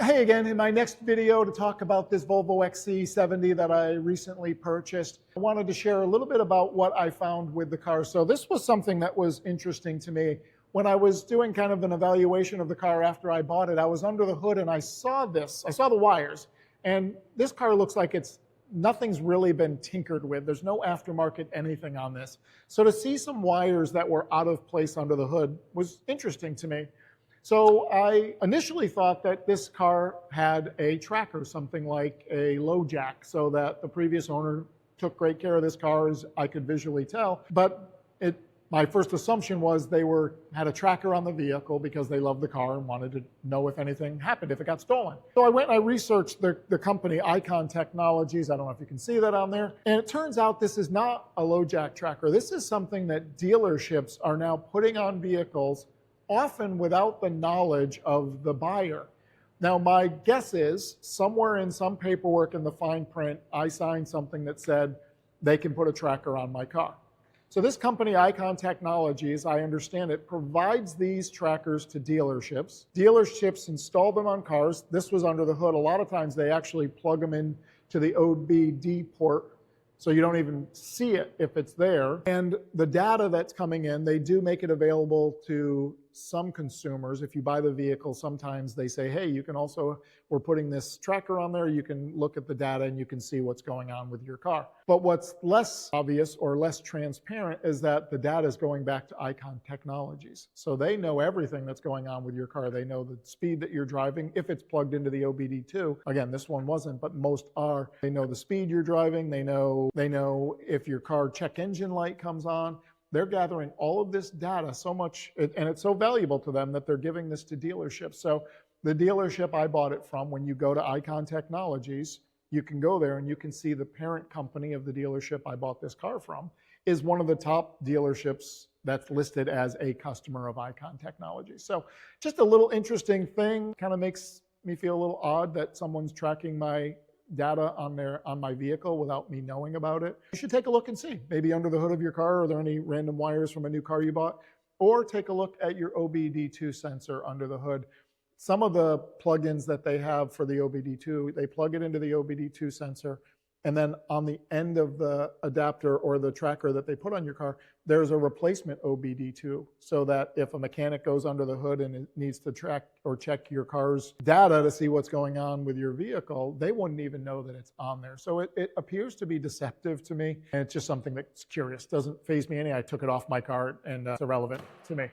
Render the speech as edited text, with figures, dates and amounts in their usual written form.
Hey again, in my next video to talk about this Volvo XC70 that I recently purchased, I wanted to share a little bit about what I found with the car. So this was something that was interesting to me. When I was doing kind of an evaluation of the car after I bought it, I was under the hood and I saw this. I saw the wires, and this car looks like nothing's really been tinkered with. There's no aftermarket anything on this. So to see some wires that were out of place under the hood was interesting to me. So I initially thought that this car had a tracker, something like a low jack, so that the previous owner took great care of this car, as I could visually tell. But my first assumption was they had a tracker on the vehicle because they loved the car and wanted to know if anything happened, if it got stolen. So I went and I researched the company Icon Technologies. I don't know if you can see that on there. And it turns out this is not a low jack tracker. This is something that dealerships are now putting on vehicles, often without the knowledge of the buyer. Now, my guess is somewhere in some paperwork in the fine print, I signed something that said they can put a tracker on my car. So this company, Icon Technologies, I understand it, provides these trackers to dealerships. Dealerships install them on cars. This was under the hood. A lot of times they actually plug them in to the OBD port, so you don't even see it if it's there. And the data that's coming in, they do make it available to some consumers. If you buy the vehicle, sometimes they say, hey, you can also, we're putting this tracker on there. You can look at the data and you can see what's going on with your car. But what's less obvious or less transparent is that the data is going back to Icon Technologies. So they know everything that's going on with your car. They know the speed that you're driving, if it's plugged into the OBD2. Again, this one wasn't, but most are. They know the speed you're driving. They know if your car check engine light comes on. They're gathering all of this data so much, and it's so valuable to them that they're giving this to dealerships. So the dealership I bought it from, when you go to Icon Technologies, you can go there and you can see the parent company of the dealership I bought this car from is one of the top dealerships that's listed as a customer of Icon Technologies. So just a little interesting thing, kind of makes me feel a little odd that someone's tracking my data on my vehicle without me knowing about it. You should take a look and see. Maybe under the hood of your car, are there any random wires from a new car you bought? Or take a look at your OBD2 sensor under the hood. Some of the plugins that they have for the OBD2, they plug it into the OBD2 sensor, and then on the end of the adapter or the tracker that they put on your car, there's a replacement OBD2, so that if a mechanic goes under the hood and it needs to track or check your car's data to see what's going on with your vehicle, they wouldn't even know that it's on there. So it appears to be deceptive to me, and it's just something that's curious. Doesn't faze me any. I took it off my car, and it's irrelevant to me.